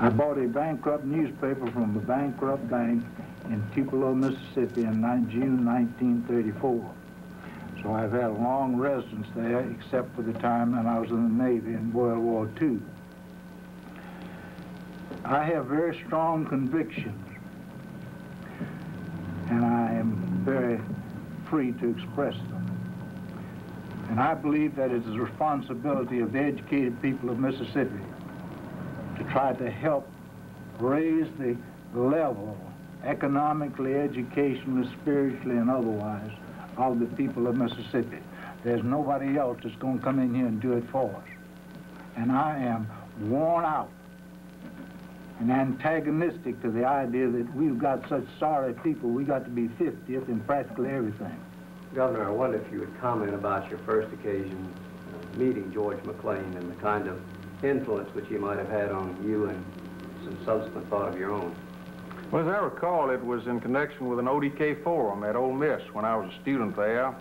I bought a bankrupt newspaper from a bankrupt bank in Tupelo, Mississippi in June 1934. So I've had a long residence there, except for the time that I was in the Navy in World War II. I have very strong convictions, and I am very free to express them. And I believe that it is the responsibility of the educated people of Mississippi to try to help raise the level, economically, educationally, spiritually, and otherwise, of the people of Mississippi. There's nobody else that's going to come in here and do it for us. And I am worn out and antagonistic to the idea that we've got such sorry people, we got to be 50th in practically everything. Governor, I wonder if you would comment about your first occasion meeting George McLean and the kind of influence which he might have had on you and some subsequent thought of your own. Well, as I recall, it was in connection with an ODK forum at Ole Miss when I was a student there.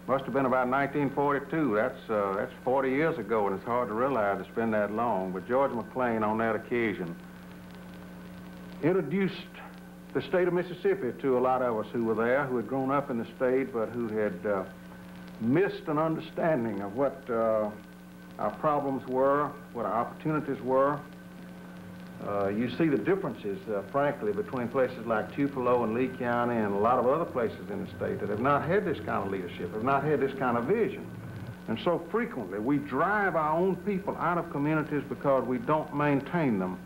Must have been about 1942. That's 40 years ago, and it's hard to realize it's been that long. But George McLean, on that occasion, introduced the state of Mississippi to a lot of us who were there, who had grown up in the state, but who had missed an understanding of what our problems were, what our opportunities were. You see the differences, frankly, between places like Tupelo and Lee County and a lot of other places in the state that have not had this kind of leadership, have not had this kind of vision. And so frequently, we drive our own people out of communities because we don't maintain them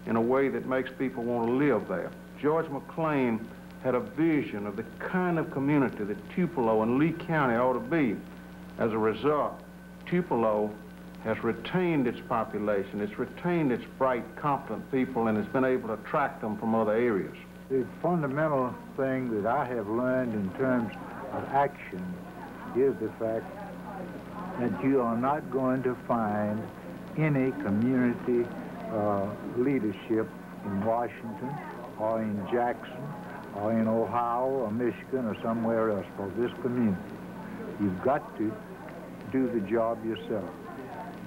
in a way that makes people want to live there. George McLean had a vision of the kind of community that Tupelo and Lee County ought to be. As a result, Tupelo has retained its population, it's retained its bright, competent people, and has been able to attract them from other areas. The fundamental thing that I have learned in terms of action is the fact that you are not going to find any community leadership in Washington or in Jackson or in Ohio or Michigan or somewhere else for this community. You've got to do the job yourself.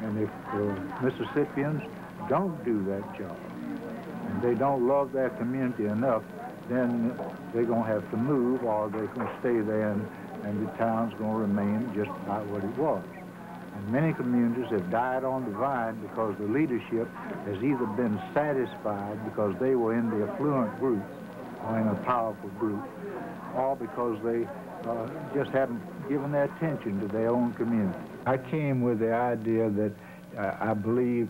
And if Mississippians don't do that job, and they don't love their community enough, then they're going to have to move, or they're going to stay there, and the town's going to remain just about what it was. And many communities have died on the vine because the leadership has either been satisfied because they were in the affluent group or in a powerful group, or because they just haven't given their attention to their own community. I came with the idea that I believe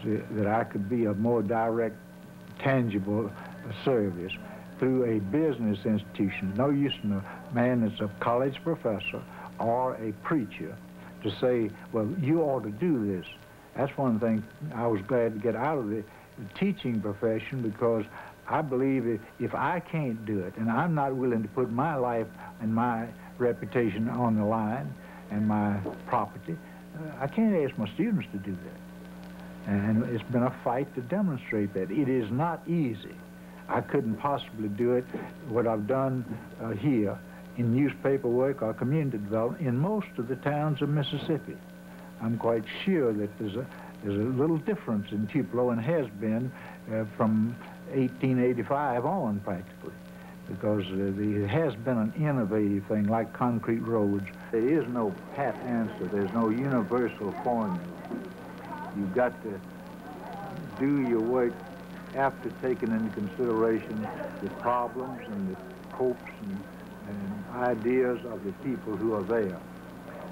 that I could be a more direct, tangible service through a business institution. No use in a man that's a college professor or a preacher to say, well, you ought to do this. That's one thing I was glad to get out of the teaching profession, because I believe if I can't do it, and I'm not willing to put my life and my reputation on the line and my property, I can't ask my students to do that. And it's been a fight to demonstrate that. It is not easy. I couldn't possibly do it, what I've done here in newspaper work or community development in most of the towns of Mississippi. I'm quite sure that there's a little difference in Tupelo, and has been from 1885 on practically, because there has been an innovative thing like concrete roads. There is no pat answer. There's no universal formula. You've got to do your work after taking into consideration the problems and the hopes and ideas of the people who are there.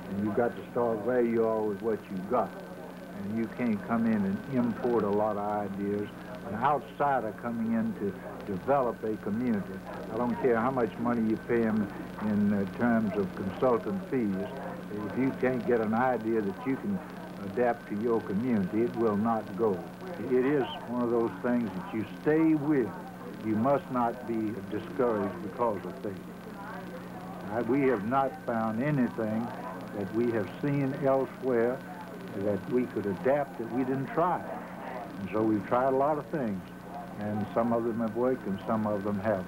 And you've got to start where you are with what you've got. And you can't come in and import a lot of ideas. An outsider coming in to develop a community, I don't care how much money you pay them in terms of consultant fees, if you can't get an idea that you can adapt to your community, it will not go. It is one of those things that you stay with. You must not be discouraged because of things. We have not found anything that we have seen elsewhere that we could adapt that we didn't try. And so we've tried a lot of things, and some of them have worked and some of them haven't.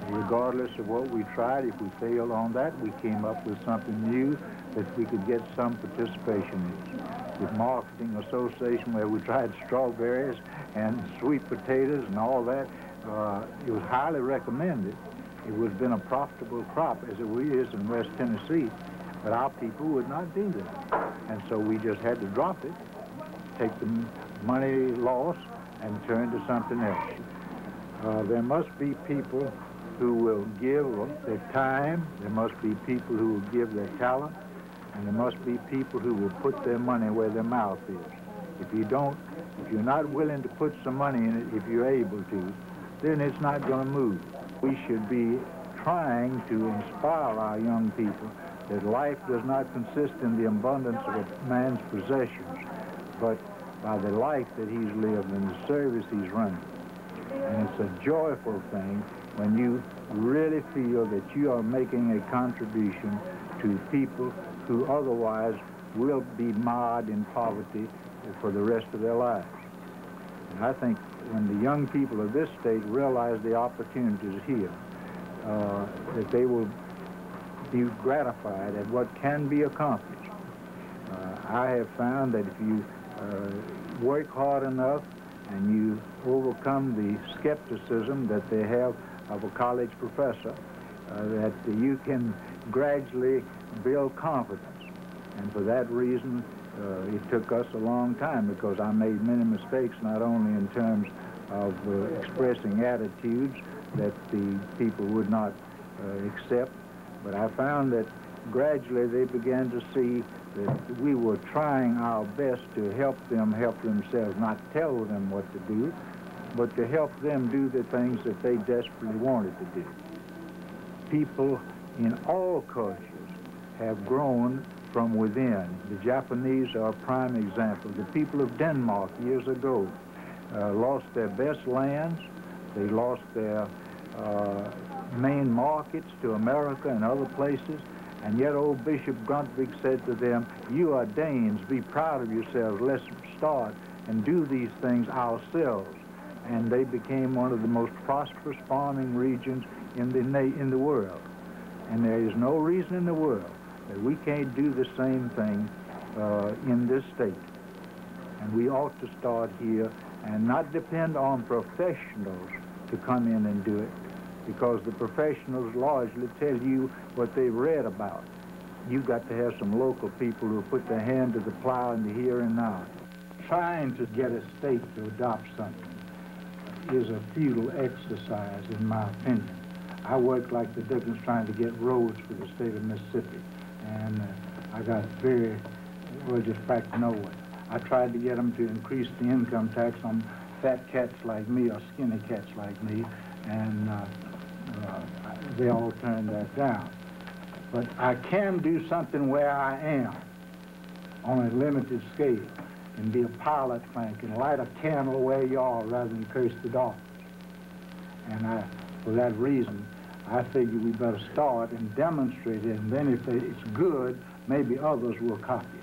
Regardless of what we tried, if we failed on that, we came up with something new that we could get some participation in. With Marketing Association, where we tried strawberries and sweet potatoes and all that. It was highly recommended. It would have been a profitable crop as it is in West Tennessee, but our people would not do that. And so we just had to drop it, take the money loss, and turn to something else. There must be people who will give their time, there must be people who will give their talent, and there must be people who will put their money where their mouth is. If you're not willing to put some money in it, if you're able to, then it's not going to move. We should be trying to inspire our young people that life does not consist in the abundance of a man's possessions, but by the life that he's lived and the service he's running. And it's a joyful thing when you really feel that you are making a contribution to people who otherwise will be marred in poverty for the rest of their lives. And I think when the young people of this state realize the opportunities here, that they will be gratified at what can be accomplished. I have found that if you work hard enough and you overcome the skepticism that they have of a college professor, that you can gradually build confidence. And for that reason, it took us a long time, because I made many mistakes, not only in terms of expressing attitudes that the people would not accept, but I found that gradually they began to see that we were trying our best to help them help themselves, not tell them what to do, but to help them do the things that they desperately wanted to do. People in all cultures have grown from within. The Japanese are a prime example. The people of Denmark years ago lost their best lands. They lost their main markets to America and other places. And yet old Bishop Grundtvig said to them, "You are Danes, be proud of yourselves. Let's start and do these things ourselves." And they became one of the most prosperous farming regions in the world. And there is no reason in the world that we can't do the same thing in this state. And we ought to start here and not depend on professionals to come in and do it, because the professionals largely tell you what they've read about. You've got to have some local people who put their hand to the plow in the here and now. Trying to get a state to adopt something is a futile exercise, in my opinion. I worked like the Dickens trying to get roads for the state of Mississippi, and I got just back to nowhere. I tried to get them to increase the income tax on fat cats like me or skinny cats like me, and they all turned that down. But I can do something where I am on a limited scale, and be a pilot plant and light a candle where you are rather than curse the darkness. And for that reason, I figure we better start and demonstrate it, and then if it's good, maybe others will copy.